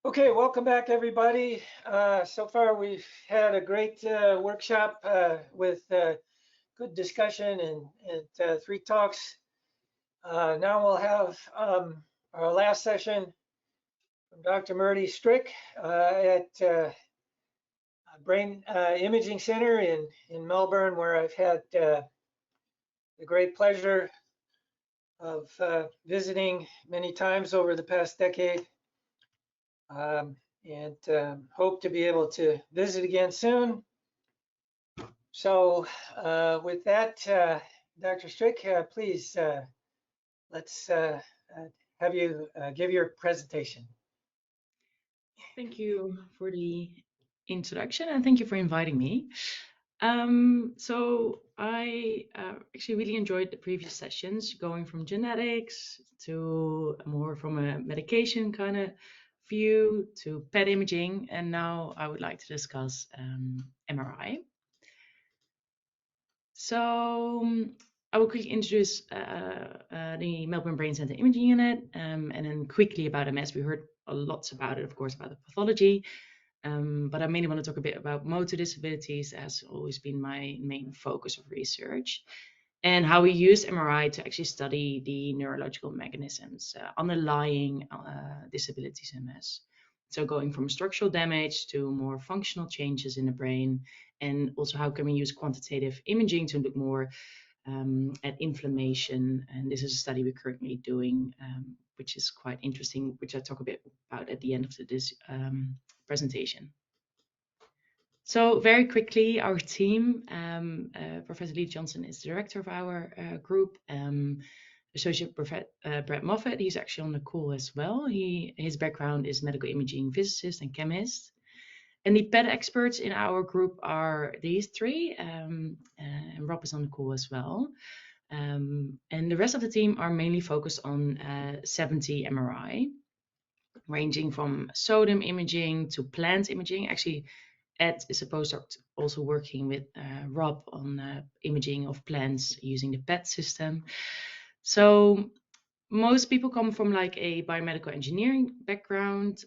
Okay, welcome back, everybody. So far, we've had a great workshop with good discussion and 3 talks. Now we'll have our last session from Dr. Myrte Strik at Brain Imaging Center in Melbourne, where I've had the great pleasure of visiting many times over the past decade. And hope to be able to visit again soon. So with that, Dr. Strik, please let's have you give your presentation. Thank you for the introduction and thank you for inviting me. So I actually really enjoyed the previous sessions, going from genetics to more from a medication kind of view to PET imaging, and now I would like to discuss MRI. So I will quickly introduce the Melbourne Brain Center Imaging Unit, and then quickly about MS. We heard a lot about it, of course, about the pathology. But I mainly want to talk a bit about motor disabilities, as always been my main focus of research, and how we use MRI to actually study the neurological mechanisms underlying disabilities in MS. So going from structural damage to more functional changes in the brain, and also how can we use quantitative imaging to look more at inflammation. And this is a study we're currently doing, which is quite interesting, which I talk a bit about at the end of this presentation. So very quickly, our team, Professor Lee Johnson is the director of our group. Associate Professor Brett Moffat, he's actually on the call as well. His background is medical imaging physicist and chemist. And the PET experts in our group are these three, and Rob is on the call as well. And the rest of the team are mainly focused on 70 MRI, ranging from sodium imaging to plant imaging. Actually, Ed is a postdoc also working with Rob on imaging of plants using the PET system. So most people come from like a biomedical engineering background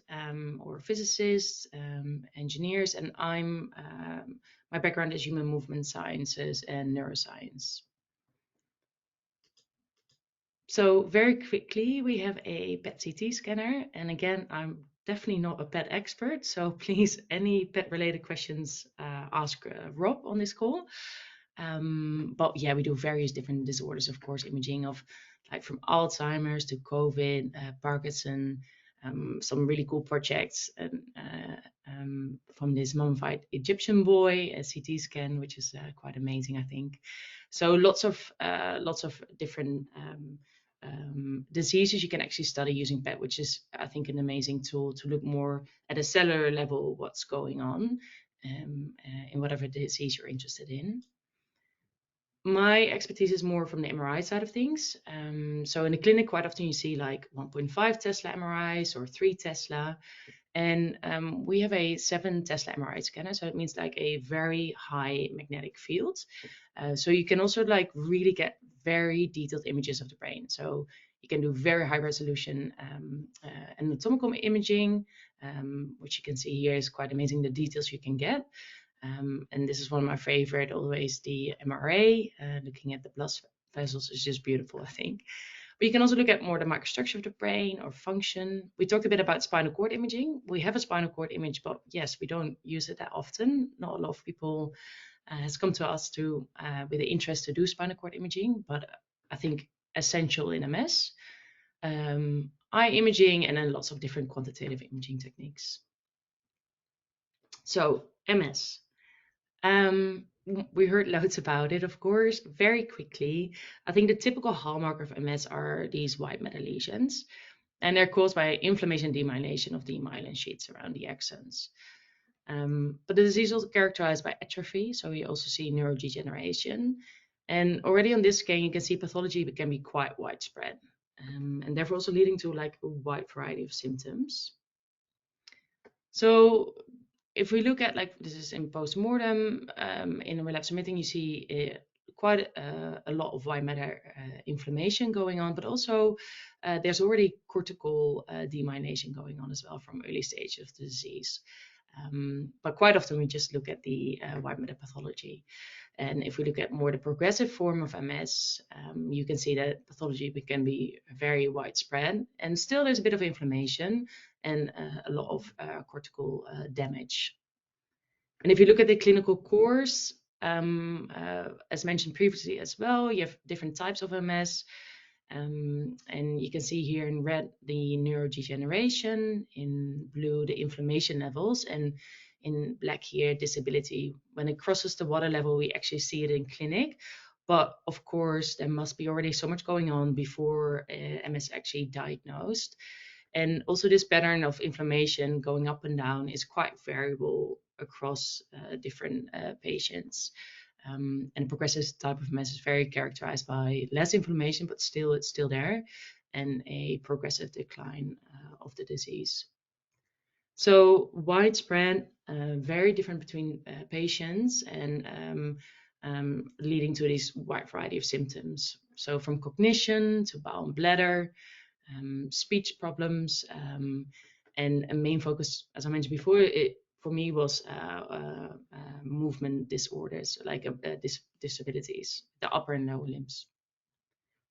or physicists, engineers, and my background is human movement sciences and neuroscience. So very quickly, we have a PET-CT scanner, and again, I'm definitely not a PET expert, so please, any PET-related questions, ask Rob on this call. But yeah, we do various different disorders, of course, imaging of like from Alzheimer's to COVID, Parkinson, some really cool projects, and from this mummified Egyptian boy, a CT scan, which is quite amazing, I think. So lots of different diseases you can actually study using PET, which is, I think, an amazing tool to look more at a cellular level what's going on in whatever disease you're interested in. My expertise is more from the MRI side of things. So in the clinic, quite often you see like 1.5 Tesla MRIs or 3 Tesla. And we have a 7 Tesla MRI scanner. So it means like a very high magnetic field. So you can also like really get very detailed images of the brain. So you can do very high resolution anatomical imaging, which you can see here is quite amazing, the details you can get. And this is one of my favorite, always the MRA, looking at the blood vessels is just beautiful, I think. But you can also look at more the microstructure of the brain or function. We talked a bit about spinal cord imaging. We have a spinal cord image, but yes, we don't use it that often. Not a lot of people has come to us to with the interest to do spinal cord imaging, but I think essential in MS. Eye imaging, and then lots of different quantitative imaging techniques. So MS. We heard loads about it, of course, very quickly. I think the typical hallmark of MS are these white matter lesions, and they're caused by inflammation and demyelination of the myelin sheets around the axons. But the disease is also characterized by atrophy, so we also see neurodegeneration. And already on this scan, you can see pathology can be quite widespread, and therefore also leading to like a wide variety of symptoms. So if we look at like this is in postmortem in relapse remitting, you see quite a lot of white matter inflammation going on, but also there's already cortical demyelination going on as well from early stage of the disease. But quite often we just look at the white matter pathology. And if we look at more the progressive form of MS, you can see that pathology can be very widespread, and still there's a bit of inflammation and a lot of cortical damage. And if you look at the clinical course, as mentioned previously as well, you have different types of MS. And you can see here in red the neurodegeneration, in blue the inflammation levels, and in black here disability. When it crosses the water level, we actually see it in clinic. But of course, there must be already so much going on before MS actually diagnosed. And also this pattern of inflammation going up and down is quite variable across different patients. And progressive type of MS is very characterized by less inflammation, but still it's still there, and a progressive decline of the disease. So widespread, very different between patients, and leading to this wide variety of symptoms. So from cognition to bowel and bladder, speech problems, and a main focus, as I mentioned before, for me was movement disorders, like disabilities, the upper and lower limbs.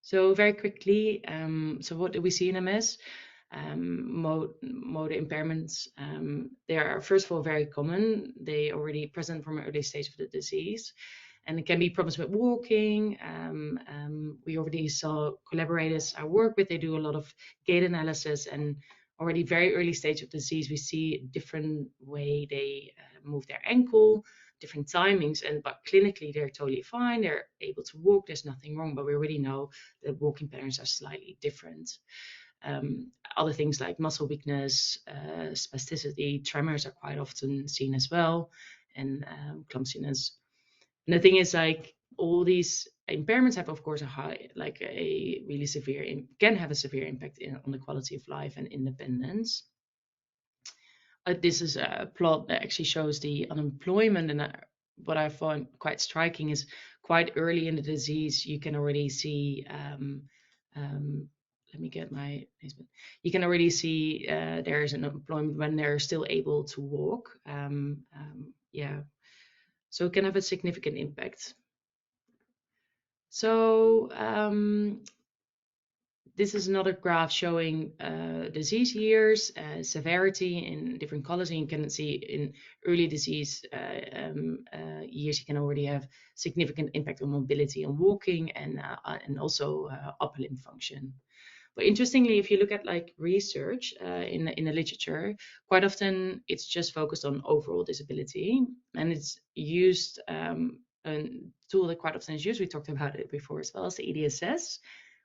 So very quickly, so what do we see in MS? Motor impairments, they are first of all very common. They already present from an early stage of the disease. And it can be problems with walking. We already saw collaborators I work with, they do a lot of gait analysis, and already very early stage of disease, we see different way they move their ankle, different timings, but clinically they're totally fine. They're able to walk, there's nothing wrong, but we already know that walking patterns are slightly different. Other things like muscle weakness, spasticity, tremors are quite often seen as well, and clumsiness. And the thing is, like, all these impairments have, of course, can have a severe impact on the quality of life and independence. This is a plot that actually shows the unemployment, and what I find quite striking is quite early in the disease, you can already see, let me get my, you can already see there's an unemployment when they're still able to walk. Yeah. So it can have a significant impact. So this is another graph showing disease years, severity in different colors, and you can see in early disease years, you can already have significant impact on mobility and walking, and also upper limb function. But interestingly, if you look at like research in the literature, quite often it's just focused on overall disability, and it's used, a tool that quite often is used, we talked about it before as well, as the EDSS,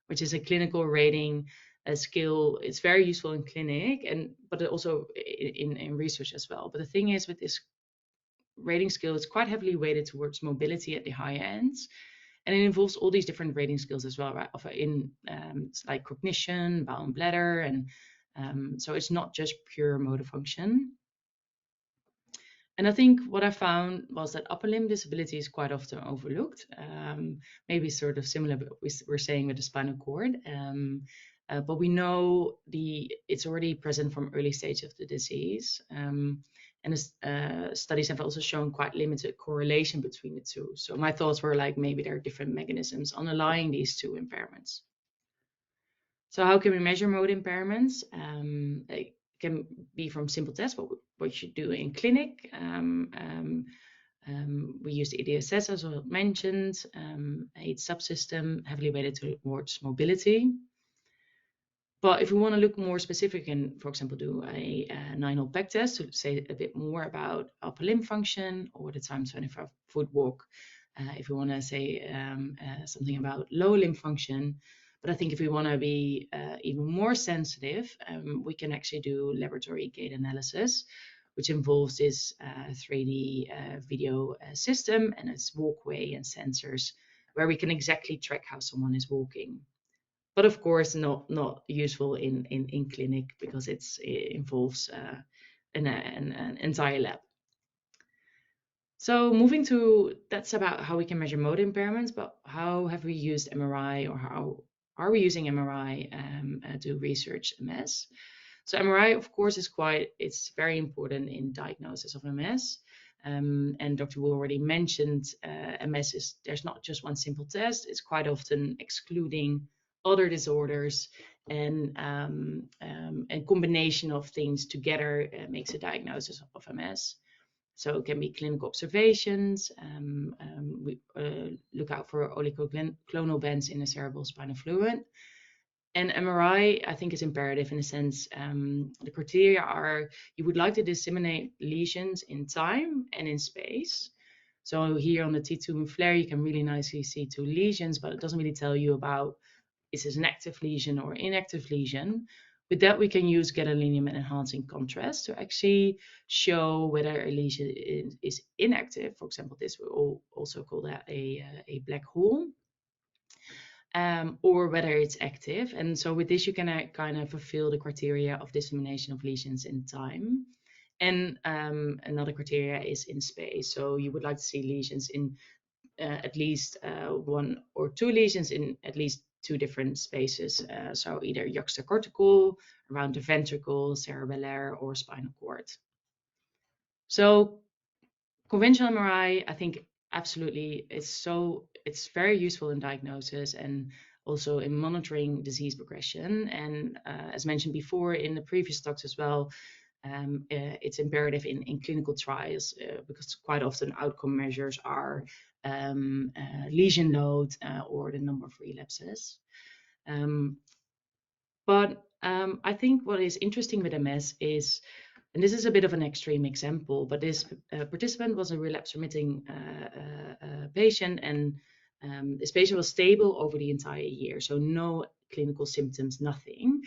which is a clinical rating scale. It's very useful in clinic, but also in research as well. But the thing is, with this rating scale, it's quite heavily weighted towards mobility at the high ends. And it involves all these different rating skills as well, right? Like cognition, bowel and bladder, and so it's not just pure motor function. And I think what I found was that upper limb disability is quite often overlooked. Maybe sort of similar to what we're saying with the spinal cord. But we know it's already present from early stage of the disease. And studies have also shown quite limited correlation between the two. So my thoughts were like, maybe there are different mechanisms underlying these two impairments. So how can we measure motor impairments? It can be from simple tests, what we should do in clinic. We use the EDSS, as I mentioned, a subsystem heavily weighted towards mobility. But if we want to look more specific and, for example, do a 9-hole peg test to say a bit more about upper limb function, or the time 25-foot walk, if we want to say something about lower limb function. But I think if we want to be even more sensitive, we can actually do laboratory gait analysis, which involves this 3D video system and its walkway and sensors, where we can exactly track how someone is walking. But of course, not useful in clinic, because it involves an entire lab. So that's about how we can measure motor impairments, but how have we used MRI, or how are we using MRI to research MS? So MRI, of course, it's very important in diagnosis of MS. And Dr. Wu already mentioned MS there's not just one simple test. It's quite often excluding other disorders, and a combination of things together makes a diagnosis of MS. So it can be clinical observations. We look out for oligoclonal bands in the cerebral spinal fluid. And MRI, I think, is imperative in a sense. The criteria are you would like to disseminate lesions in time and in space. So here on the T2 flare, you can really nicely see two lesions, but it doesn't really tell you about is this an active lesion or inactive lesion. With that, we can use gadolinium and enhancing contrast to actually show whether a lesion is inactive. For example, this we also call that a black hole. Or whether it's active. And so with this, you can kind of fulfill the criteria of dissemination of lesions in time. And another criteria is in space. So you would like to see lesions in at least one or two lesions in at least two different spaces. So either juxtacortical, around the ventricle, cerebellar, or spinal cord. So conventional MRI, I think absolutely it's very useful in diagnosis and also in monitoring disease progression. And as mentioned before in the previous talks as well, it's imperative in clinical trials because quite often outcome measures are lesion load or the number of relapses. But I think what is interesting with MS is, and this is a bit of an extreme example, but this participant was a relapse-remitting patient, and this patient was stable over the entire year, so no clinical symptoms, nothing.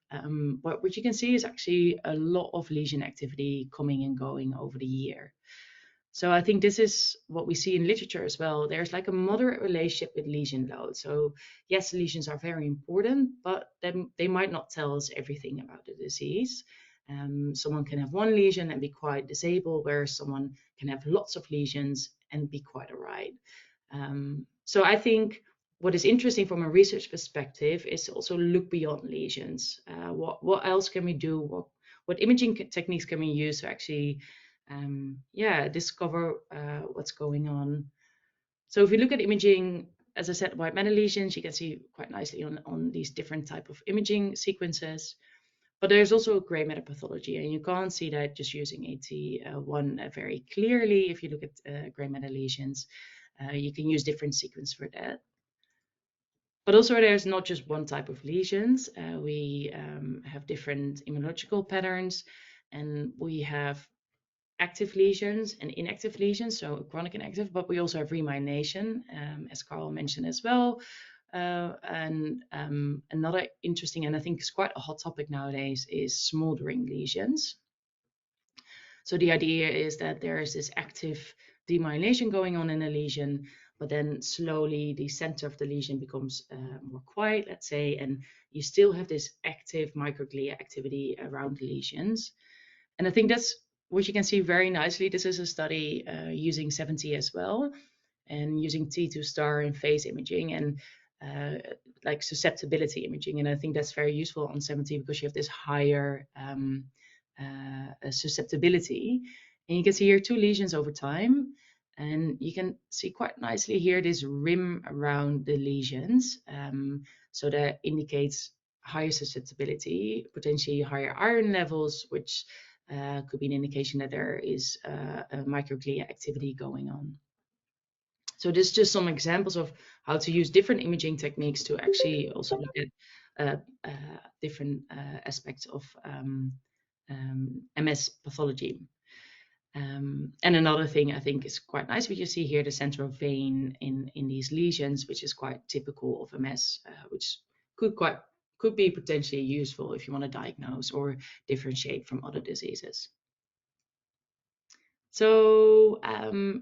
But what you can see is actually a lot of lesion activity coming and going over the year. So I think this is what we see in literature as well. There's like a moderate relationship with lesion load. So yes, lesions are very important, but they might not tell us everything about the disease. Someone can have one lesion and be quite disabled, whereas someone can have lots of lesions and be quite all right. So I think what is interesting from a research perspective is to also look beyond lesions. What else can we do? What imaging techniques can we use to actually discover what's going on? So if you look at imaging, as I said, white matter lesions, you can see quite nicely on these different type of imaging sequences. But there's also gray matter pathology, and you can't see that just using AT1 very clearly. If you look at gray matter lesions, you can use different sequence for that. But also there's not just one type of lesions. We have different immunological patterns, and we have active lesions and inactive lesions, so chronic and active, but we also have remyelination, as Carl mentioned as well. And another interesting, and I think is quite a hot topic nowadays, is smoldering lesions. So the idea is that there is this active demyelination going on in a lesion, but then slowly the center of the lesion becomes more quiet, let's say, and you still have this active microglia activity around the lesions. And I think that's what you can see very nicely. This is a study using 7T as well, and using T2 star and phase imaging and like susceptibility imaging. And I think that's very useful on 7T because you have this higher susceptibility. And you can see here two lesions over time. And you can see quite nicely here this rim around the lesions. So that indicates higher susceptibility, potentially higher iron levels, which could be an indication that there is a microglia activity going on. So this is just some examples of how to use different imaging techniques to actually also look at different aspects of MS pathology. And another thing I think is quite nice, what you see here, the central vein in these lesions, which is quite typical of MS, which could be potentially useful if you want to diagnose or differentiate from other diseases. So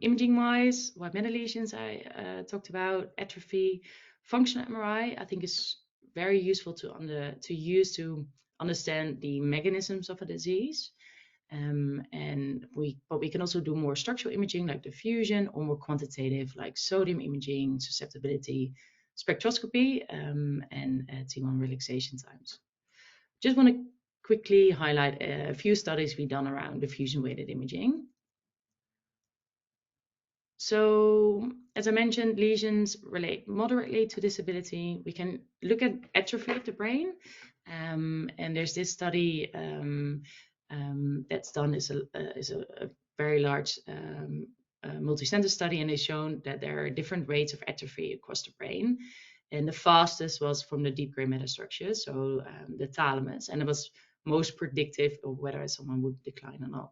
imaging-wise, white matter lesions I talked about, atrophy, functional MRI I think is very useful to use to understand the mechanisms of a disease. But we can also do more structural imaging like diffusion, or more quantitative like sodium imaging, susceptibility spectroscopy, and T1 relaxation times. Just want to quickly highlight a few studies we've done around diffusion-weighted imaging. So, as I mentioned, lesions relate moderately to disability. We can look at atrophy of the brain, and there's this study that's done is a very large multi-center study, and it's shown that there are different rates of atrophy across the brain. And the fastest was from the deep gray matter structures, so the thalamus, and it was most predictive of whether someone would decline or not.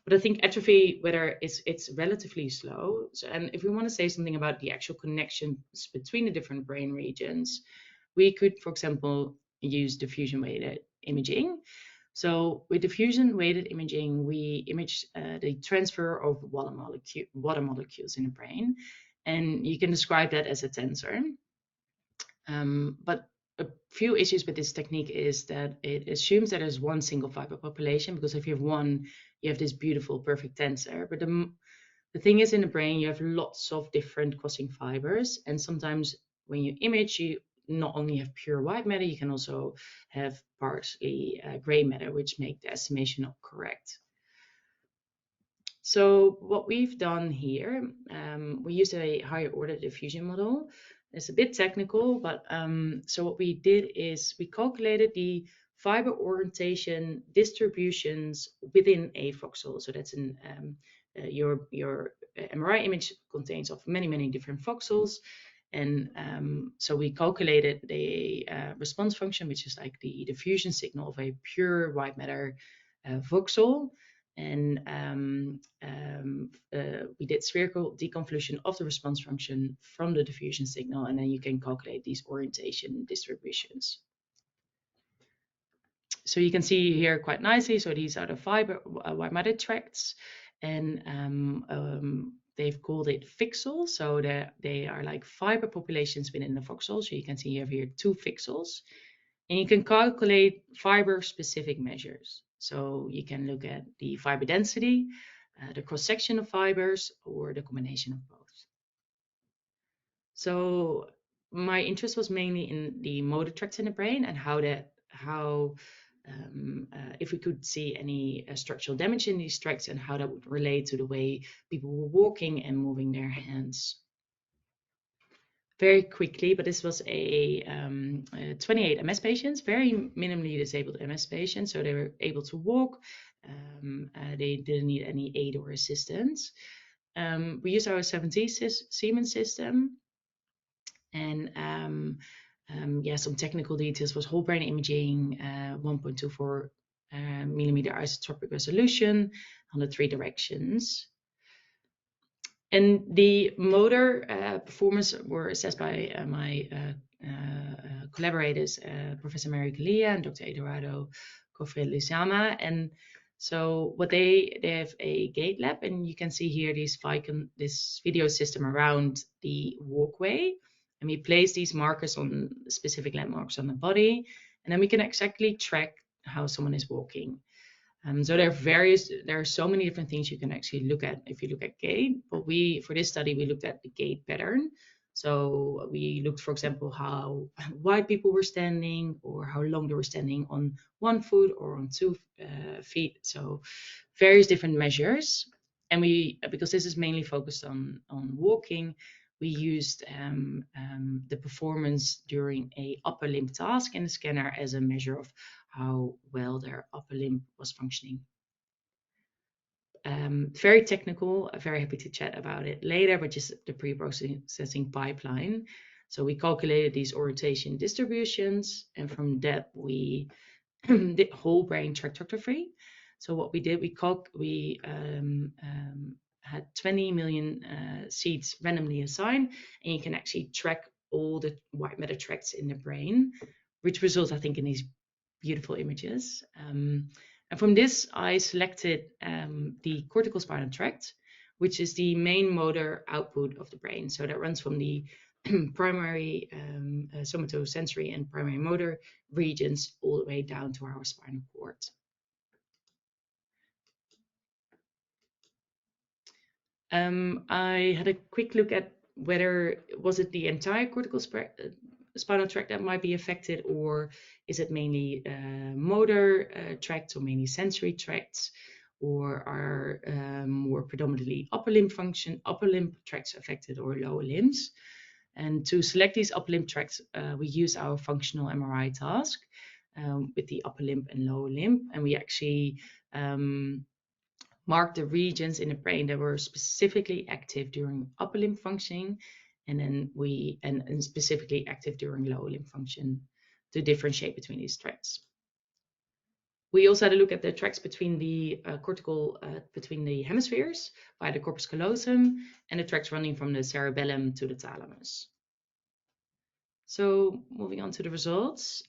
But I think atrophy, whether it's relatively slow. So, and if we want to say something about the actual connections between the different brain regions, we could, for example, use diffusion-weighted imaging. So with diffusion-weighted imaging, we image the transfer of water molecules in the brain, and you can describe that as a tensor. But a few issues with this technique is that it assumes that there's one single fiber population, because if you have one, you have this beautiful perfect tensor. But the thing is, in the brain, you have lots of different crossing fibers, and sometimes when you image, you not only have pure white matter, you can also have partially gray matter, which make the estimation not correct. So what we've done here, we used a higher order diffusion model. It's a bit technical, but so what we did is we calculated the fiber orientation distributions within a voxel. So that's in your MRI image contains of many different voxels. And so we calculated the response function, which is like the diffusion signal of a pure white matter voxel. And we did spherical deconvolution of the response function from the diffusion signal, and then you can calculate these orientation distributions. So you can see here quite nicely, so these are the fiber white matter tracts, and they've called it voxels, so they are like fiber populations within the voxel. So you can see you have here 2 voxels, and you can calculate fiber-specific measures. So you can look at the fiber density, the cross-section of fibers, or the combination of both. So my interest was mainly in the motor tracts in the brain, and if we could see any structural damage in these tracts, and how that would relate to the way people were walking and moving their hands. Very quickly, but this was a 28 MS patients, very minimally disabled MS patients, so they were able to walk. They didn't need any aid or assistance. We used our 7T Siemens system, and some technical details was whole brain imaging, 1.24 millimeter isotropic resolution on the 3 directions. And the motor performance were assessed by my collaborators, Professor Mary Galea and Dr. Eduardo Cofre-Lizama. And so what they have a gait lab, and you can see here this video system around the walkway. And we place these markers on specific landmarks on the body, and then we can exactly track how someone is walking. So there are so many different things you can actually look at if you look at gait. But for this study, we looked at the gait pattern. So we looked, for example, how wide people were standing, or how long they were standing on 1 foot or on 2 feet. So various different measures. And because this is mainly focused on walking, we used the performance during a upper limb task in the scanner as a measure of how well their upper limb was functioning. Very technical, very happy to chat about it later, but just the pre-processing pipeline. So we calculated these orientation distributions, and from that we did whole brain tractography. So what we did, we had 20 million seeds randomly assigned, and you can actually track all the white matter tracts in the brain, which results, I think, in these beautiful images. And from this, I selected the cortical spinal tract, which is the main motor output of the brain. So that runs from the primary somatosensory and primary motor regions all the way down to our spinal cord. I had a quick look at whether was it the entire cortical spinal tract that might be affected, or is it mainly motor tracts, or mainly sensory tracts, or are more predominantly upper limb tracts affected, or lower limbs. And to select these upper limb tracts, we use our functional MRI task with the upper limb and lower limb, and we actually mark the regions in the brain that were specifically active during upper limb functioning, and then and specifically active during lower limb function to differentiate between these tracts. We also had a look at the tracts between the between the hemispheres by the corpus callosum, and the tracts running from the cerebellum to the thalamus. So moving on to the results,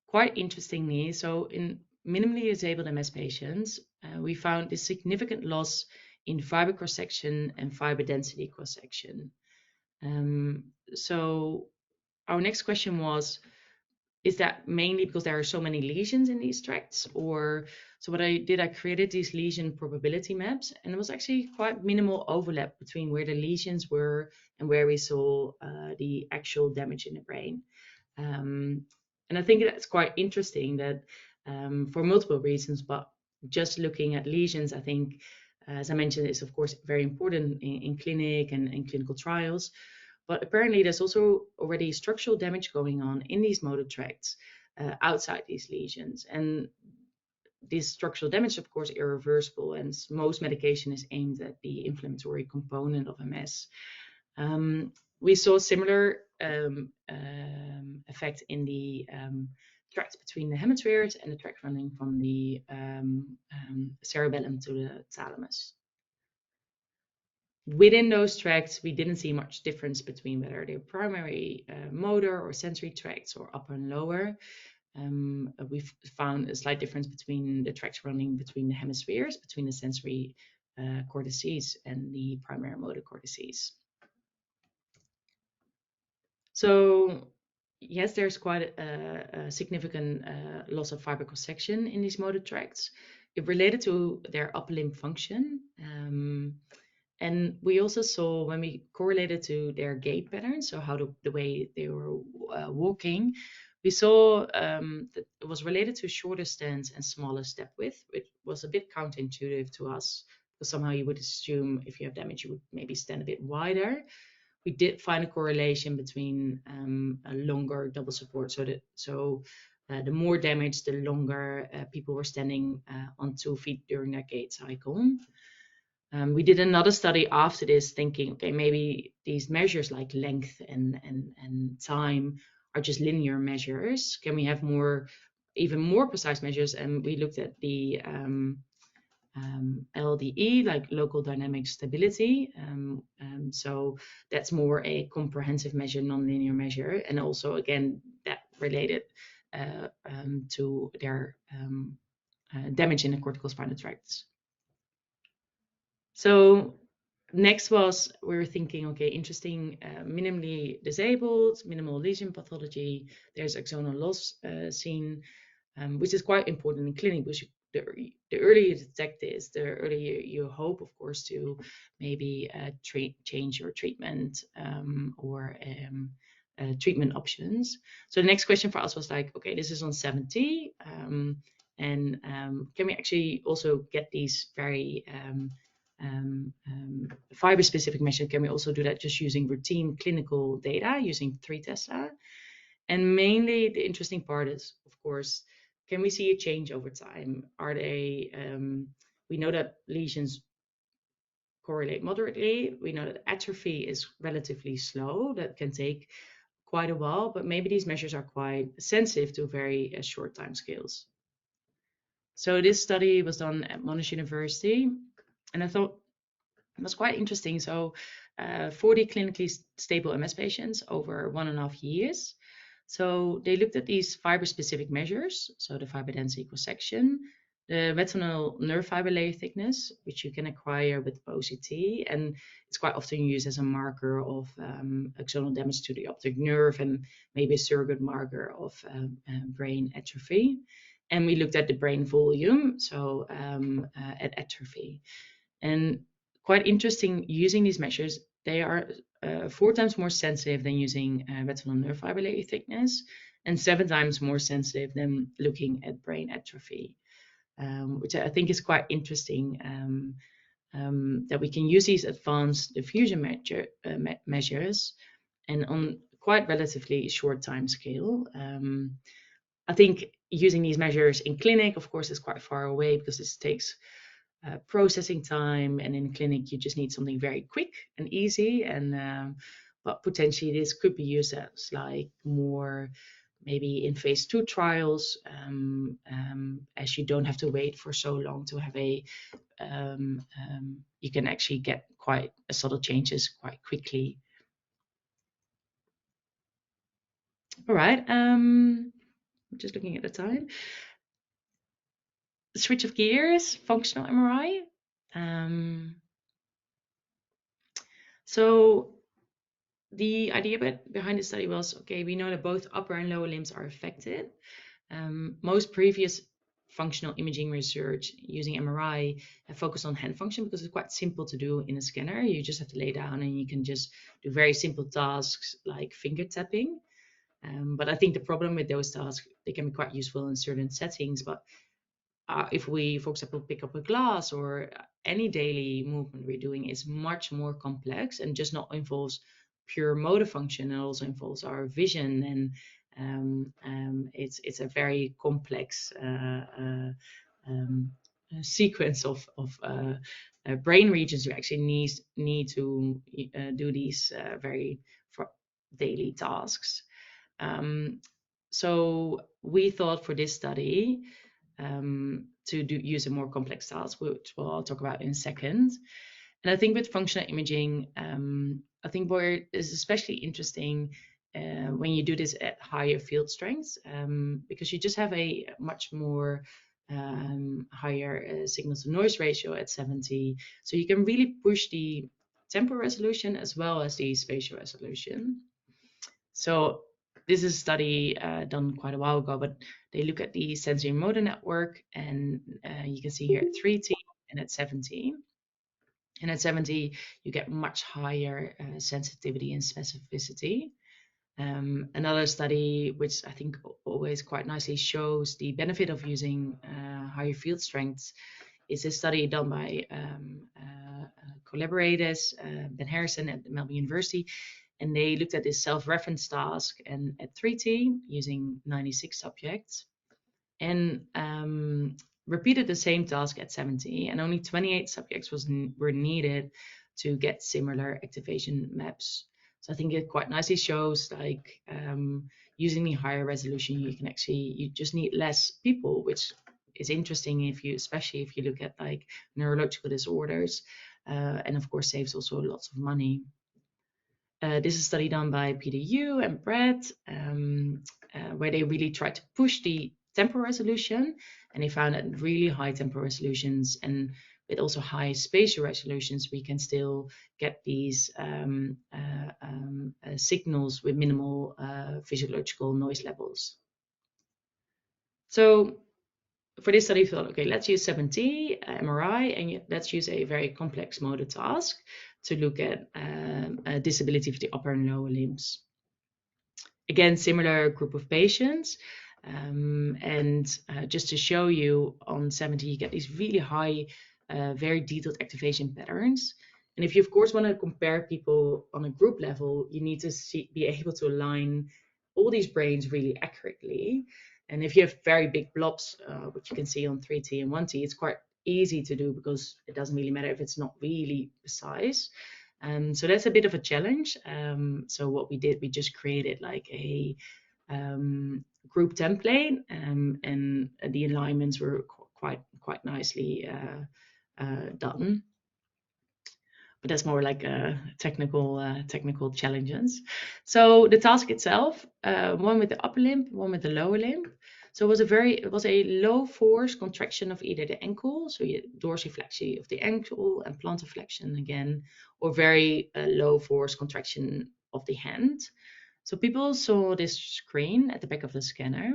quite interestingly, so in minimally disabled MS patients, we found a significant loss in fiber cross-section and fiber density cross-section. So our next question was, is that mainly because there are so many lesions in these tracts? Or so what I did, I created these lesion probability maps, and it was actually quite minimal overlap between where the lesions were and where we saw the actual damage in the brain. And I think that's quite interesting that for multiple reasons, but just looking at lesions, I think, as I mentioned, is of course very important in clinic and in clinical trials. But apparently there's also already structural damage going on in these motor tracts outside these lesions. And this structural damage, of course, irreversible, and most medication is aimed at the inflammatory component of MS. We saw similar effect in the tracts between the hemispheres and the tract running from the cerebellum to the thalamus. Within those tracts, we didn't see much difference between whether they're primary motor or sensory tracts, or upper and lower. We've found a slight difference between the tracts running between the hemispheres, between the sensory cortices and the primary motor cortices. So yes, there's quite a significant loss of fiber cross-section in these motor tracts. It related to their upper limb function. And we also saw, when we correlated to their gait patterns, so how the way they were walking, we saw that it was related to shorter stance and smaller step width, which was a bit counterintuitive to us, because somehow you would assume if you have damage, you would maybe stand a bit wider. We did find a correlation between a longer double support, so the more damage, the longer people were standing on 2 feet during their gait cycle. We did another study after this, thinking, okay, maybe these measures like length and time are just linear measures. Can we have even more precise measures? And we looked at the LDE, like local dynamic stability. So that's more a comprehensive measure, nonlinear measure, and also again that related to their damage in the cortical spinal tracts. So next was, we were thinking, okay, interesting, minimally disabled, minimal lesion pathology. There's axonal loss seen, which is quite important in clinic, because the earlier you detect this, the earlier you hope, of course, to maybe change your treatment or treatment options. So the next question for us was like, okay, this is on 70, and can we actually also get these very fiber-specific measures? Can we also do that just using routine clinical data, using 3 Tesla? And mainly the interesting part is, of course, can we see a change over time? Are they, we know that lesions correlate moderately. We know that atrophy is relatively slow. That can take quite a while, but maybe these measures are quite sensitive to very short time scales. So this study was done at Monash University, and I thought it was quite interesting. So 40 clinically stable MS patients over 1.5 years. So they looked at these fiber-specific measures, so the fiber density cross-section, the retinal nerve fiber layer thickness, which you can acquire with OCT, and it's quite often used as a marker of axonal damage to the optic nerve, and maybe a surrogate marker of brain atrophy. And we looked at the brain volume, so at atrophy. And quite interesting using these measures. They are 4 times more sensitive than using retinal nerve fiber layer thickness, and 7 times more sensitive than looking at brain atrophy, which I think is quite interesting, that we can use these advanced diffusion measures and on quite relatively short time scale. I think using these measures in clinic, of course, is quite far away because this takes processing time, and in clinic you just need something very quick and easy. And but potentially this could be used as like more maybe in phase 2 trials, as you don't have to wait for so long to have a you can actually get quite subtle changes quite quickly. All right, just looking at the time. Switch of gears, functional MRI. So the idea behind the study was, okay, we know that both upper and lower limbs are affected. Most previous functional imaging research using MRI have focused on hand function because it's quite simple to do in a scanner. You just have to lay down and you can just do very simple tasks like finger tapping. But I think the problem with those tasks, they can be quite useful in certain settings. But if we, for example, pick up a glass or any daily movement we're doing is much more complex and just not involves pure motor function. It also involves our vision, and it's a very complex sequence of brain regions you actually need to do these very daily tasks. So we thought for this study to use a more complex task, which I'll talk about in a second. And I think with functional imaging, I think where it is especially interesting when you do this at higher field strengths, because you just have a much more higher signal to noise ratio at 70. So you can really push the temporal resolution as well as the spatial resolution. So this is a study done quite a while ago, but they look at the sensory motor network, and you can see here at 3T and at 70. And at 70, you get much higher sensitivity and specificity. Another study, which I think always quite nicely shows the benefit of using higher field strengths, is a study done by collaborators, Ben Harrison at Melbourne University, and they looked at this self-reference task and at 3T using 96 subjects, and repeated the same task at 70, and only 28 subjects were needed to get similar activation maps. So I think it quite nicely shows like using the higher resolution, you just need less people, which is interesting especially if you look at like neurological disorders, and of course saves also lots of money. This is a study done by Peter Yu and Brett, where they really tried to push the temporal resolution, and they found that really high temporal resolutions and with also high spatial resolutions, we can still get these signals with minimal physiological noise levels. So for this study, we thought, okay, let's use 7T MRI, and let's use a very complex motor task to look at disability of the upper and lower limbs. Again, similar group of patients, and just to show you, on 7T, you get these really high, very detailed activation patterns. And if you, of course, want to compare people on a group level, you need to be able to align all these brains really accurately. And if you have very big blobs, which you can see on 3T and 1T, it's quite easy to do because it doesn't really matter if it's not really precise. So that's a bit of a challenge. So what we did, we just created like a group template, and the alignments were quite nicely done. But that's more like technical challenges. So the task itself, one with the upper limb, one with the lower limb. So it was a low force contraction of either the ankle, so dorsiflexy of the ankle and plantar flexion again, or very low force contraction of the hand. So people saw this screen at the back of the scanner,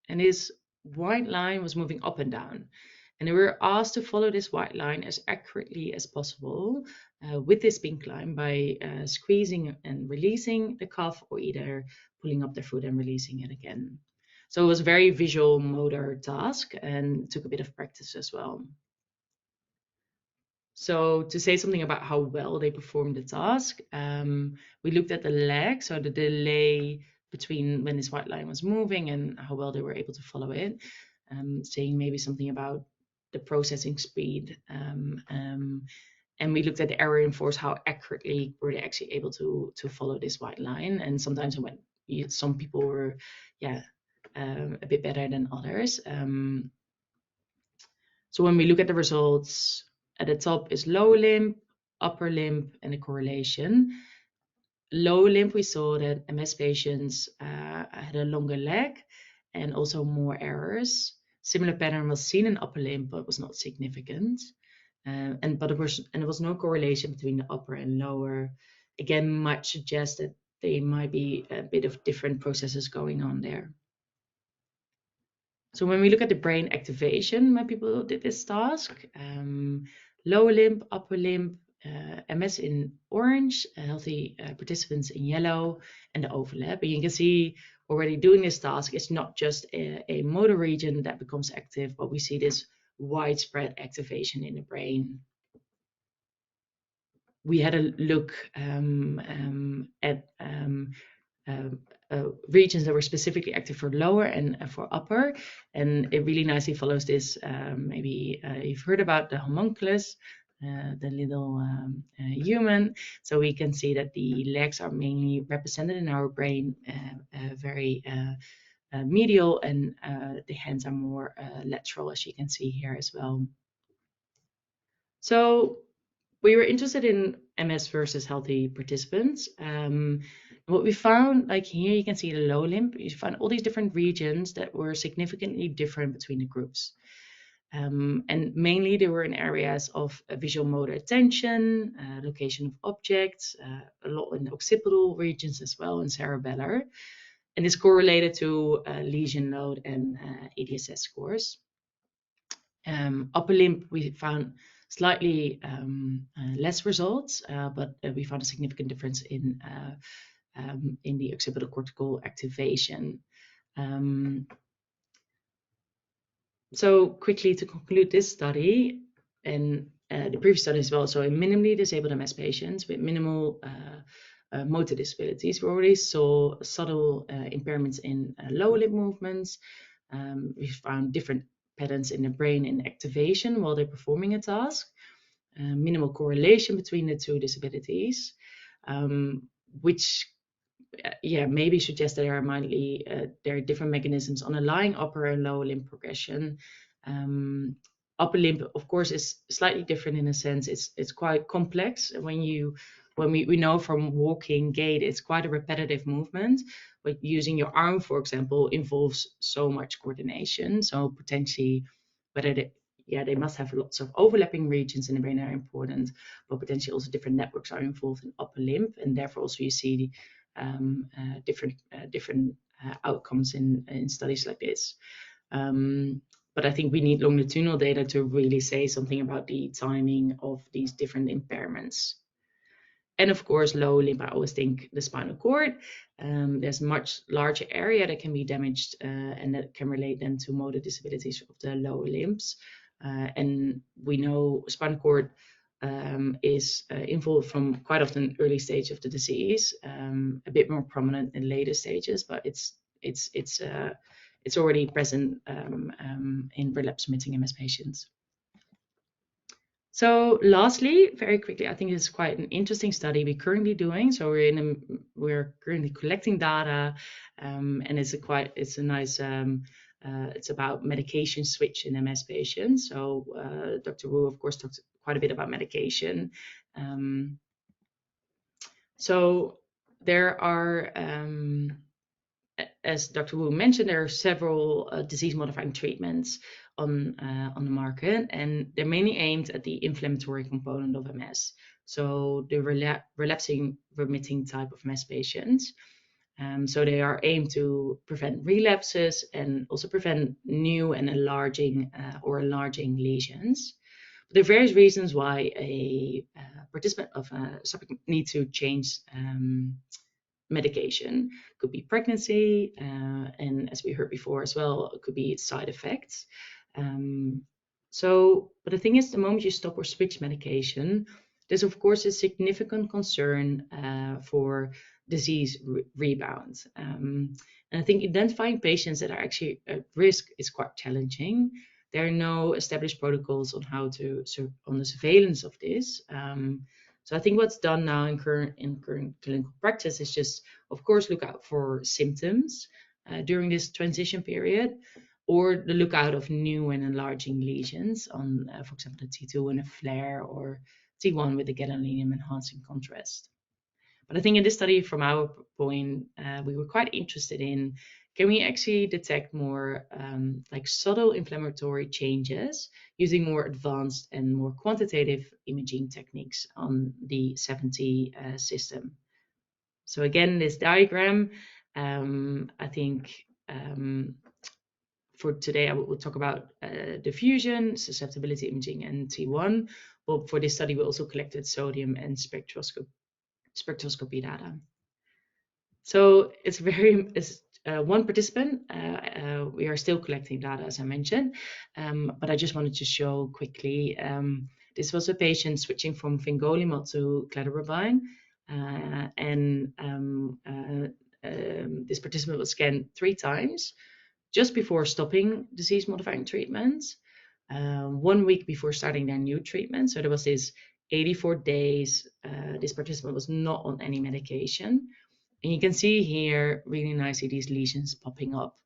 and this white line was moving up and down. And they were asked to follow this white line as accurately as possible with this pink line by squeezing and releasing the cuff, or either pulling up their foot and releasing it again. So it was a very visual motor task and took a bit of practice as well. So to say something about how well they performed the task, we looked at the lag, so the delay between when this white line was moving and how well they were able to follow it, saying maybe something about the processing speed. And we looked at the error in force, how accurately were they actually able to follow this white line. And sometimes some people were, a bit better than others. So when we look at the results, at the top is lower limb, upper limb, and the correlation. Lower limb, we saw that MS patients had a longer leg and also more errors. Similar pattern was seen in upper limb, but was not significant. There was no correlation between the upper and lower. Again, might suggest that there might be a bit of different processes going on there. So when we look at the brain activation when people did this task, lower limb, upper limb, MS in orange, healthy participants in yellow, and the overlap. And you can see already doing this task, it's not just a motor region that becomes active, but we see this widespread activation in the brain. We had a look at regions that were specifically active for lower and for upper, and it really nicely follows this. Maybe you've heard about the homunculus, the little human. So we can see that the legs are mainly represented in our brain, very medial, and the hands are more lateral, as you can see here as well. So we were interested in MS versus healthy participants. What we found, like here you can see the low limb, you found all these different regions that were significantly different between the groups. And mainly they were in areas of visual motor attention, location of objects, a lot in the occipital regions as well, and cerebellar. And this correlated to lesion load and EDSS scores. Upper limb, we found slightly less results, but we found a significant difference in the occipital cortical activation. So quickly to conclude this study, and the previous study as well, so in minimally disabled MS patients with minimal motor disabilities, we already saw subtle impairments in lower limb movements. We found different patterns in the brain in activation while they're performing a task. Minimal correlation between the two disabilities, which maybe suggests that there are different mechanisms underlying upper and lower limb progression. Upper limb, of course, is slightly different in a sense. It's quite complex. We know from walking, gait, it's quite a repetitive movement. But using your arm, for example, involves so much coordination. So potentially, they must have lots of overlapping regions in the brain that are important, but potentially also different networks are involved in upper limb, and therefore also you see different outcomes in studies like this. But I think we need longitudinal data to really say something about the timing of these different impairments. And of course, lower limb, I always think the spinal cord. There's much larger area that can be damaged, and that can relate then to motor disabilities of the lower limbs. And we know spinal cord is involved from quite often early stage of the disease, a bit more prominent in later stages, but it's already present in relapse-remitting MS patients. So lastly, very quickly, I think it's quite an interesting study we're currently doing. So we're currently collecting data, and it's a nice. It's about medication switch in MS patients. So Dr. Wu, of course, talked quite a bit about medication. So there are, as Dr. Wu mentioned, there are several disease-modifying treatments on the market, and they're mainly aimed at the inflammatory component of MS. So the relapsing remitting type of MS patients. So they are aimed to prevent relapses and also prevent new and enlarging lesions. But there are various reasons why a participant of a subject need to change medication. Could be pregnancy, and as we heard before as well, it could be side effects. But the thing is, the moment you stop or switch medication, there's of course a significant concern for disease rebound. And I think identifying patients that are actually at risk is quite challenging. There are no established protocols on how to on the surveillance of this. So I think what's done now in current clinical practice is just, of course, look out for symptoms during this transition period, or the lookout of new and enlarging lesions on, for example, the T2 and a flare, or T1 with the gadolinium enhancing contrast. But I think in this study, from our point, we were quite interested in, can we actually detect more like subtle inflammatory changes using more advanced and more quantitative imaging techniques on the 70 system? So again, this diagram, I think for today, I will talk about diffusion, susceptibility imaging, and T1. But for this study, we also collected sodium and spectroscopy data. So it's one participant. We are still collecting data, as I mentioned, but I just wanted to show quickly. This was a patient switching from fingolimod to cladribine, and this participant was scanned 3 times just before stopping disease-modifying treatments, 1 week before starting their new treatment. So there was this 84 days. This participant was not on any medication. And you can see here really nicely these lesions popping up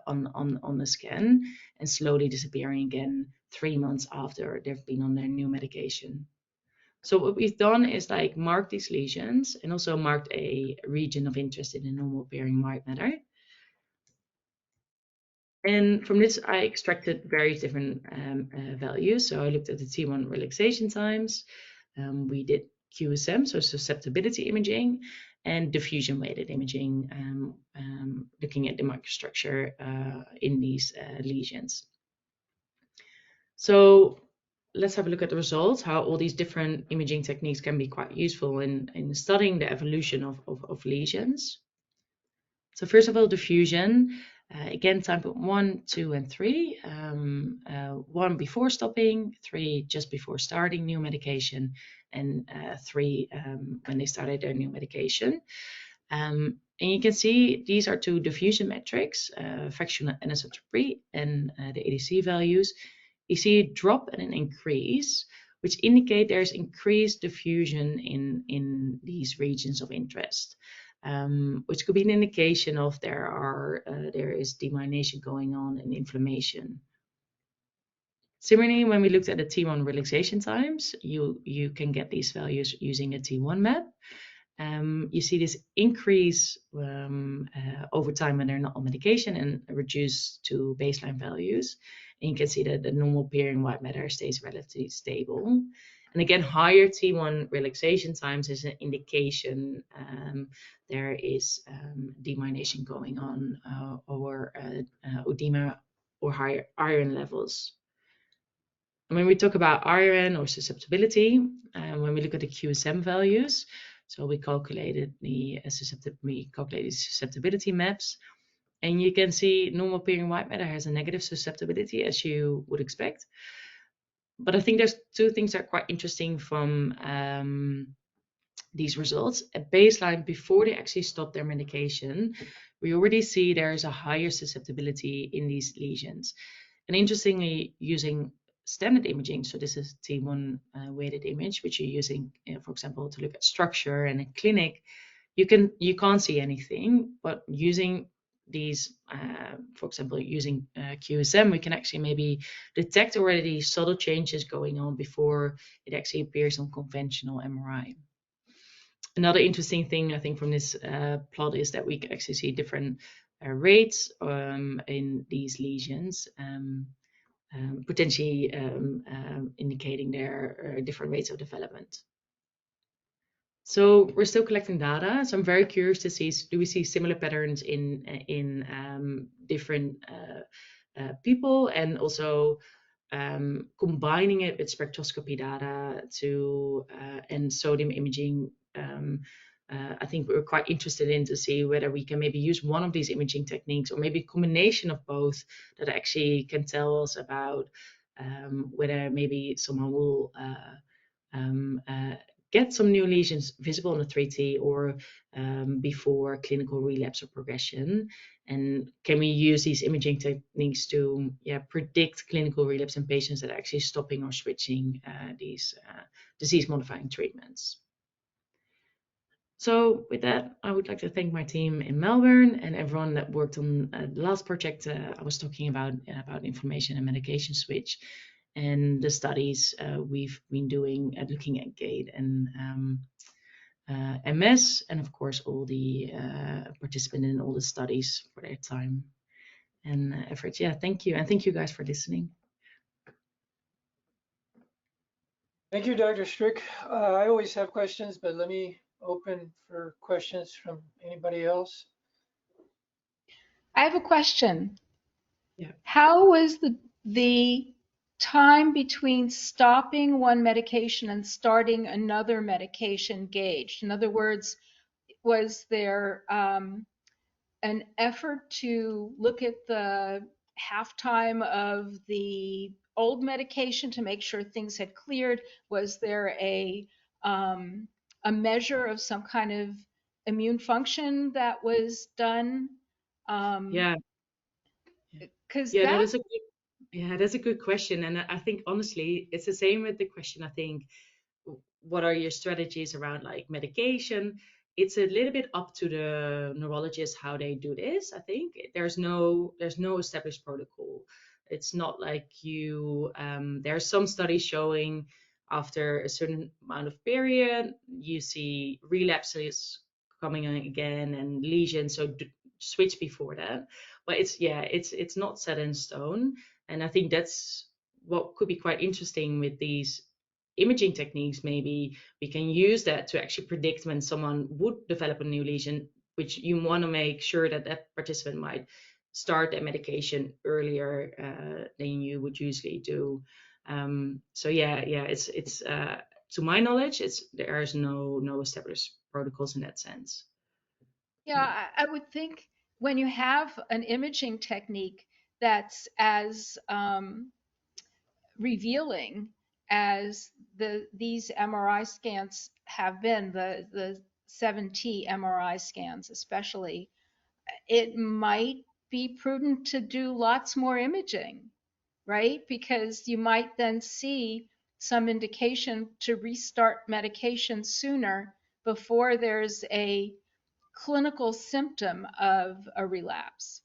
on the scan and slowly disappearing again 3 months after they've been on their new medication. So what we've done is like mark these lesions and also marked a region of interest in the normal appearing white matter. And from this, I extracted various different values. So I looked at the T1 relaxation times. We did QSM, so susceptibility imaging, and diffusion weighted imaging, looking at the microstructure in these lesions. So let's have a look at the results, how all these different imaging techniques can be quite useful in studying the evolution of lesions. So first of all, diffusion. Again, time point 1, 2, and 3. 1 before stopping, 3 just before starting new medication, and 3 when they started their new medication. And you can see these are 2 diffusion metrics, fractional anisotropy and the ADC values. You see a drop and an increase, which indicate there's increased diffusion in these regions of interest. Which could be an indication of there is demyelination going on and inflammation. Similarly, when we looked at the T1 relaxation times, you can get these values using a T1 map. You see this increase over time when they're not on medication and reduce to baseline values. And you can see that the normal appearing white matter stays relatively stable. And again, higher T1 relaxation times is an indication there is demyelination going on or edema or higher iron levels. And when we talk about iron or susceptibility, when we look at the QSM values, so we calculated the susceptibility maps, and you can see normal appearing white matter has a negative susceptibility, as you would expect. But I think there's 2 things that are quite interesting from these results. At baseline, before they actually stop their medication, we already see there is a higher susceptibility in these lesions. And interestingly, using standard imaging, so this is T1 weighted image, which you're using, for example, to look at structure in a clinic, you can't see anything, but using these, for example, using QSM, we can actually maybe detect already subtle changes going on before it actually appears on conventional MRI. Another interesting thing, I think, from this plot is that we can actually see different rates in these lesions, potentially indicating their different rates of development. So we're still collecting data. So I'm very curious to see, do we see similar patterns in different people, and also combining it with spectroscopy data to and sodium imaging. I think we're quite interested in to see whether we can maybe use one of these imaging techniques, or maybe a combination of both, that actually can tell us about whether maybe someone will get some new lesions visible on the 3T, or before clinical relapse or progression. And can we use these imaging techniques to predict clinical relapse in patients that are actually stopping or switching these disease-modifying treatments? So with that, I would like to thank my team in Melbourne and everyone that worked on the last project I was talking about inflammation and medication switch, and the studies we've been doing at looking at GATE and MS, and of course all the participants in all the studies for their time and efforts. Yeah, thank you. And thank you guys for listening. Thank you, Dr. Strik. I always have questions, but let me open for questions from anybody else. I have a question. Yeah. How was the time between stopping one medication and starting another medication gauged? In other words, was there an effort to look at the halftime of the old medication to make sure things had cleared? Was there a measure of some kind of immune function that was done? Yeah. Because Yeah, that that's a good question. And I think honestly, it's the same with the question, I think, what are your strategies around like medication? It's a little bit up to the neurologist how they do this. I think there's no established protocol. It's not like you there are some studies showing after a certain amount of period you see relapses coming in again and lesions, so switch before that. But it's not set in stone. And I think that's what could be quite interesting with these imaging techniques. Maybe we can use that to actually predict when someone would develop a new lesion, which you want to make sure that that participant might start a medication earlier than you would usually do. So it's to my knowledge, there's no established protocols in that sense. Yeah, I would think when you have an imaging technique that's as revealing as these MRI scans have been, the 7T MRI scans especially, it might be prudent to do lots more imaging, right? Because you might then see some indication to restart medication sooner before there's a clinical symptom of a relapse.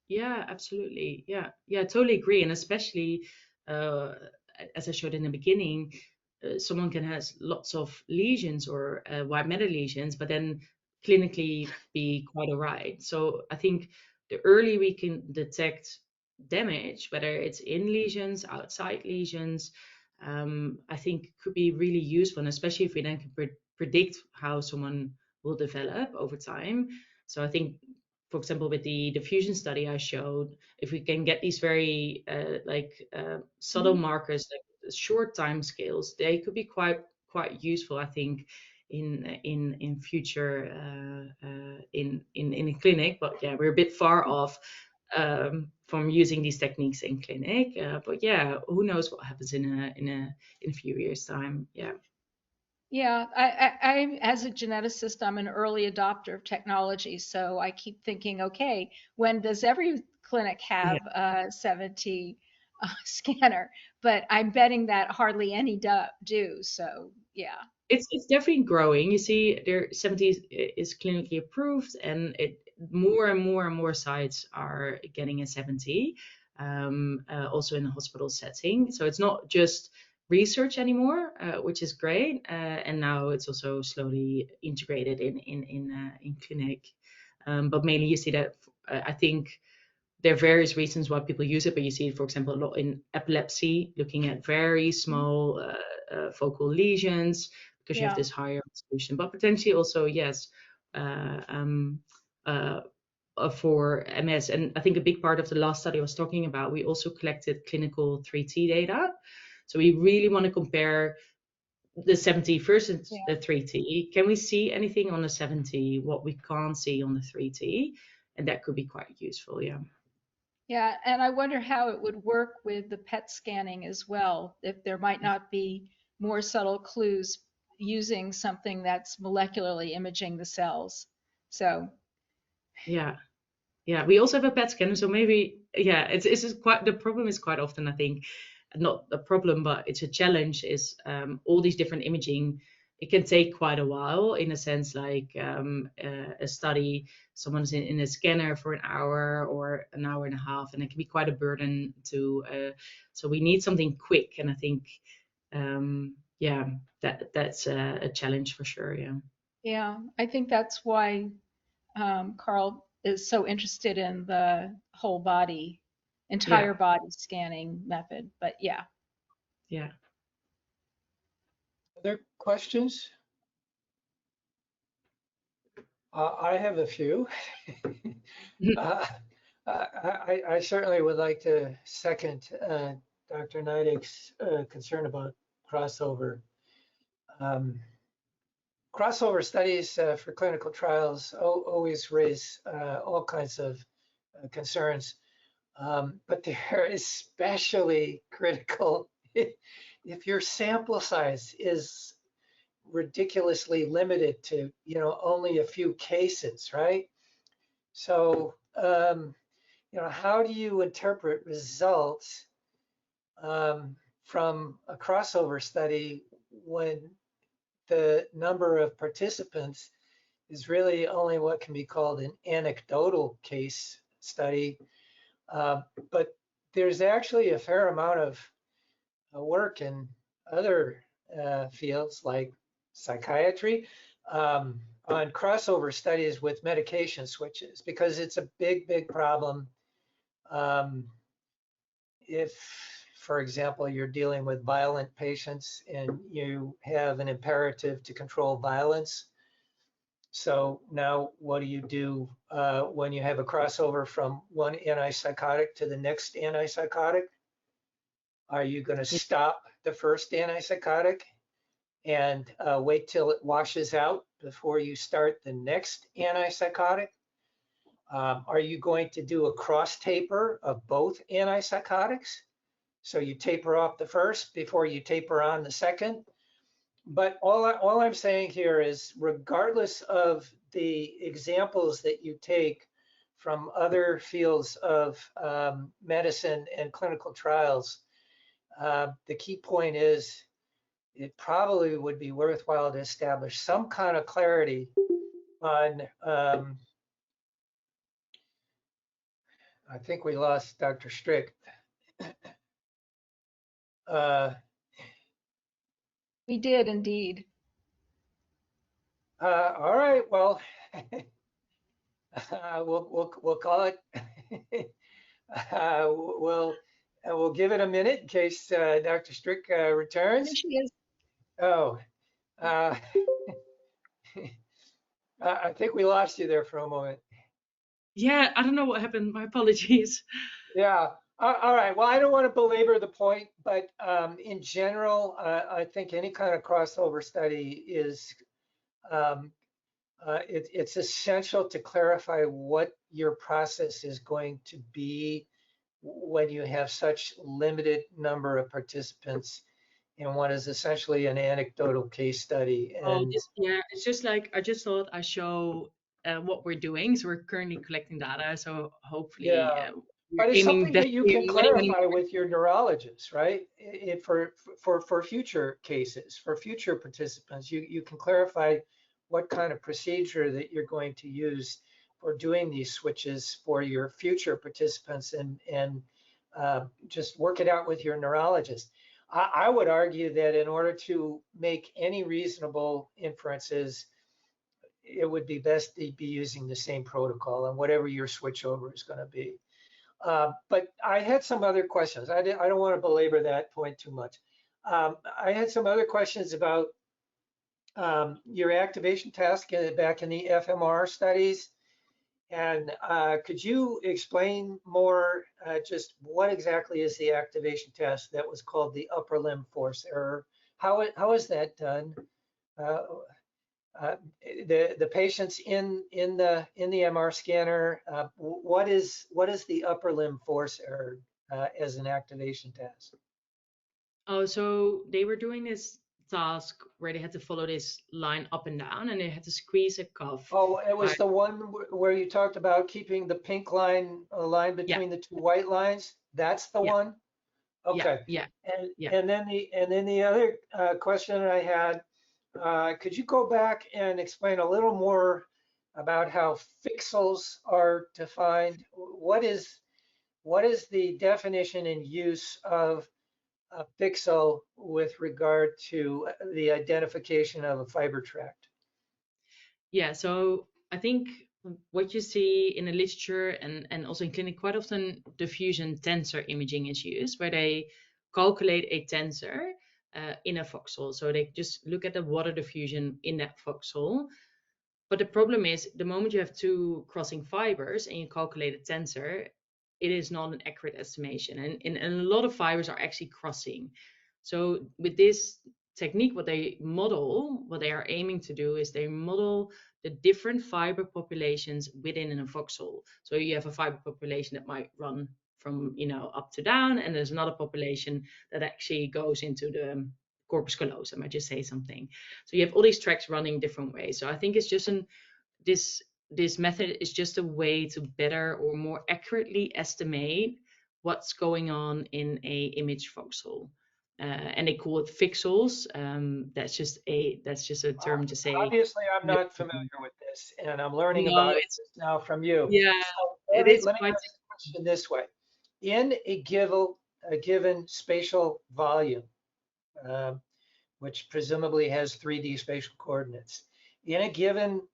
Yeah, absolutely. Yeah, totally agree. And especially, uh, as I showed in the beginning, someone can have lots of lesions or white matter lesions, but then clinically be quite all right. So I think the early we can detect damage, whether it's in lesions, outside lesions, I think could be really useful, and especially if we then can predict how someone will develop over time. So I think, for example, with the diffusion study I showed, if we can get these very subtle markers, like short time scales, they could be quite useful, I think, in future in a clinic. But yeah, we're a bit far off from using these techniques in clinic. But yeah, who knows what happens in a few years' time? Yeah. Yeah, I as a geneticist, I'm an early adopter of technology, so I keep thinking, okay, when does every clinic Yeah. have a 7T scanner? But I'm betting that hardly any do. So yeah. It's definitely growing. You see, there 70 is clinically approved, and more and more and more sites are getting a 70, also in a hospital setting. So it's not just research anymore, which is great, and now it's also slowly integrated in clinic. But mainly you see that I think there are various reasons why people use it, but you see it, for example, a lot in epilepsy, looking at very small focal lesions, because you have Yeah. this higher resolution. But potentially also, yes, uh, um, uh, for MS. And I think a big part of the last study I was talking about, we also collected clinical 3T data. So we really want to compare the 70 versus Yeah. the 3T. Can we see anything on the 70 what we can't see on the 3T? And that could be quite useful, yeah. Yeah, and I wonder how it would work with the PET scanning as well, if there might not be more subtle clues using something that's molecularly imaging the cells. So, Yeah. Yeah, we also have a PET scanner, so maybe, yeah, it's just quite, the problem is quite often, I think, not a problem, but it's a challenge, is all these different imaging, it can take quite a while, in a sense, like a study, someone's in a scanner for an hour or an hour and a half, and it can be quite a burden to, so we need something quick, and I think, yeah, that's a challenge for sure, yeah. yeah, I think that's why Carl is so interested in the whole body, Yeah, entire body scanning method. But yeah. yeah. Other questions? I have a few. Uh, I certainly would like to second Dr. Nidek's concern about crossover. Um, Crossover studies for clinical trials always raise all kinds of concerns, but they're especially critical if your sample size is ridiculously limited to, only a few cases, right? So, how do you interpret results from a crossover study when the number of participants is really only what can be called an anecdotal case study? But there's actually a fair amount of work in other fields like psychiatry on crossover studies with medication switches, because it's a big, big problem. If, for example, you're dealing with violent patients and you have an imperative to control violence, so now what do you do when you have a crossover from one antipsychotic to the next antipsychotic? Are you going to stop the first antipsychotic and wait till it washes out before you start the next antipsychotic? Are you going to do a cross taper of both antipsychotics? So you taper off the first before you taper on the second? But all I'm saying here is, regardless of the examples that you take from other fields of medicine and clinical trials, the key point is it probably would be worthwhile to establish some kind of clarity on, I think we lost Dr. Strik. We did indeed. All right, well, we'll call it. We'll give it a minute in case Dr. Strik There returns. she is. Oh, uh, I think we lost you there for a moment. Yeah, I don't know what happened. My apologies. Yeah. All right. Well, I don't want to belabor the point, but in general, I think any kind of crossover study is it's essential to clarify what your process is going to be when you have such limited number of participants in what is essentially an anecdotal case study. Oh, And yeah, it's just like I just thought I show what we're doing. So we're currently collecting data. So hopefully yeah, we're but it's aiming something that you can definitely when clarify with your neurologist, right? For future cases, for future participants, you can clarify what kind of procedure that you're going to use for doing these switches for your future participants, and just work it out with your neurologist. I would argue that in order to make any reasonable inferences, it would be best to be using the same protocol and whatever your switchover is going to be. But I had some other questions. I don't want to belabor that point too much. I had some other questions about your activation task back in the FMR studies. And could you explain more just what exactly is the activation test that was called the upper limb force error? How is that done? Uh, the patients in the MR scanner, what is the upper limb force error as an activation test? Oh, so they were doing this task where they had to follow this line up and down, and they had to squeeze a cuff. Oh, it was By, the one where you talked about keeping the pink line line yeah, between the two white lines. That's the yeah, one. yeah, Okay. yeah, And yeah. then the other question I had, could you go back and explain a little more about how pixels are defined? What is the definition and use of a pixel with regard to the identification of a fiber tract? Yeah, so I think what you see in the literature and also in clinic, quite often diffusion tensor imaging is used, where they calculate a tensor in a voxel. So they just look at the water diffusion in that voxel. But the problem is the moment you have two crossing fibers and you calculate a tensor, it is not an accurate estimation. And a lot of fibers are actually crossing. So with this technique, what they are aiming to do is they model the different fiber populations within a voxel. So you have a fiber population that might run from up to down, and there's another population that actually goes into the corpus callosum. I just say something. So you have all these tracks running different ways. So I think it's just this method is just a way to better or more accurately estimate what's going on in a image voxel. And they call it pixels. That's just a term to say. Obviously, I'm not familiar with this, and I'm learning No, about it it's now from you. yeah, So it is let me quite. ask the question this way. In a given spatial volume, um, which presumably has 3D spatial coordinates, in a given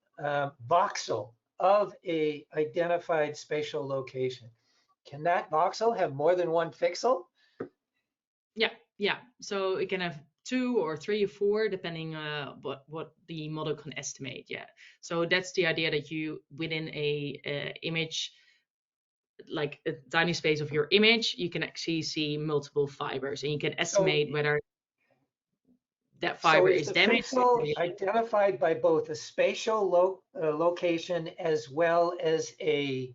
voxel of a identified spatial location, can that voxel have more than one pixel? Yeah, yeah. So it can have two or three or four, depending what the model can estimate. Yeah. So that's the idea that you within a image, like a tiny space of your image, you can actually see multiple fibers, and you can So, estimate whether that so fiber is is the damaged or pixel the identified by both a spatial location as well as a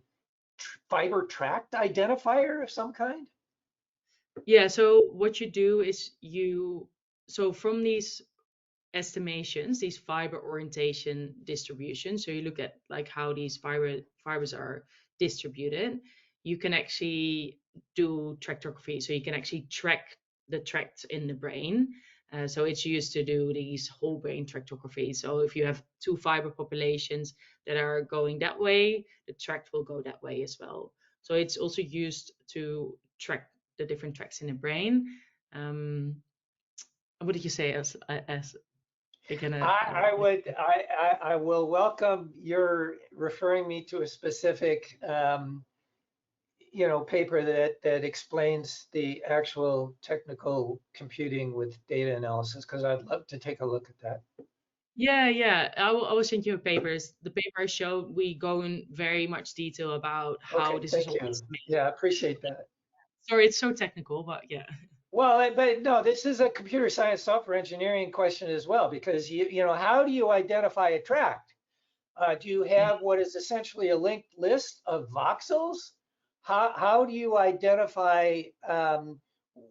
fiber tract identifier of some kind? yeah. So what you do is so from these estimations, these fiber orientation distributions, so you look at like how these fibers are distributed, you can actually do tractography. So you can actually track the tracts in the brain. So it's used to do these whole brain tractography. So if you have two fiber populations that are going that way, the tract will go that way as well. So it's also used to track the different tracts in the brain. Um, what did you say as again? I will welcome your referring me to a specific paper that explains the actual technical computing with data analysis, because I'd love to take a look at that. Yeah, yeah. I will send you papers. The paper I showed, we go in very much detail about how Okay, this is thank all you. estimated. Yeah, I appreciate that. Sorry, it's so technical, but yeah. Well, but no, this is a computer science software engineering question as well, because how do you identify a tract? Do you Yeah, have what is essentially a linked list of voxels? How do you identify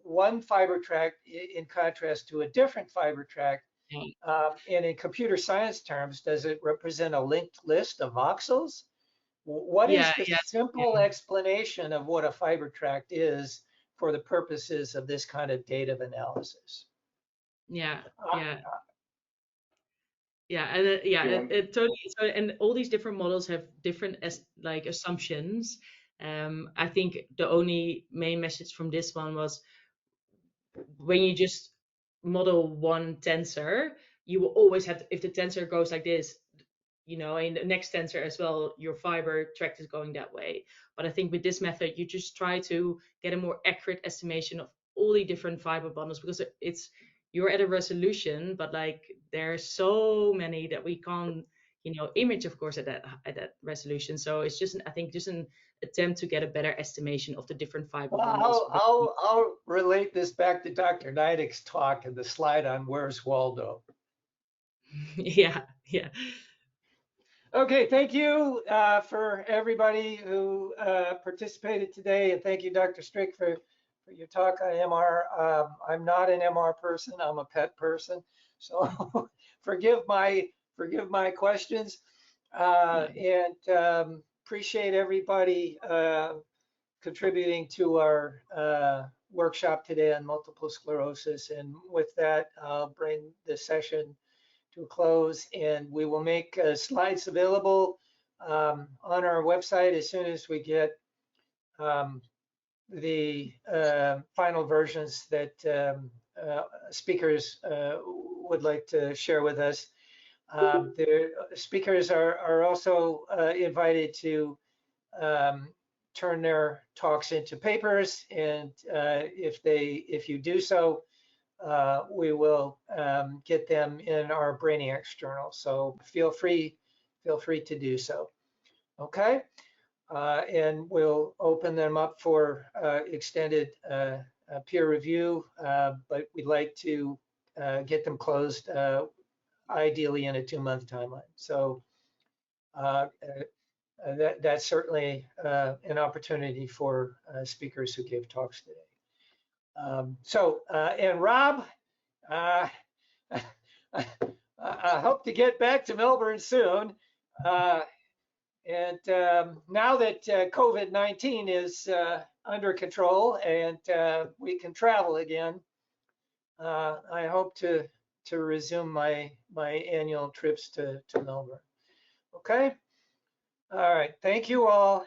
one fiber tract in contrast to a different fiber tract? yeah, And in computer science terms, does it represent a linked list of voxels? What yeah, is the yeah, simple explanation of what a fiber tract is for the purposes of this kind of data analysis? yeah, Uh, yeah, yeah, and yeah, it totally. So, and all these different models have different like assumptions. I think the only main message from this one was when you just model one tensor, you will always have if the tensor goes like this, in the next tensor as well, your fiber tract is going that way. But I think with this method, you just try to get a more accurate estimation of all the different fiber bundles, because you're at a resolution, but like there are so many that we can't, image, of course, at that resolution. So it's just, I think, just an attempt to get a better estimation of the different fiber Well, bundles. I'll relate this back to Dr. Nidek's talk and the slide on Where's Waldo. Yeah, yeah. Okay, thank you for everybody who participated today, and thank you, Dr. Strik, for your talk on MR. I'm not an MR person; I'm a PET person, so forgive my questions, and appreciate everybody contributing to our workshop today on multiple sclerosis. And with that, I'll bring the session to a close, and we will make slides available on our website as soon as we get the final versions that speakers would like to share with us. The speakers are also invited to turn their talks into papers, and if you do so, we will get them in our Brainiacs journal. So feel free to do so. Okay, and we'll open them up for extended peer review, but we'd like to get them closed ideally in a 2-month timeline. So that's certainly an opportunity for speakers who give talks today. And Rob, I hope to get back to Melbourne soon. And now that COVID-19 is under control and we can travel again, I hope to resume my annual trips to Melbourne. Okay. All right. Thank you all.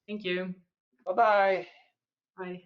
Thank you. Bye-bye. Bye.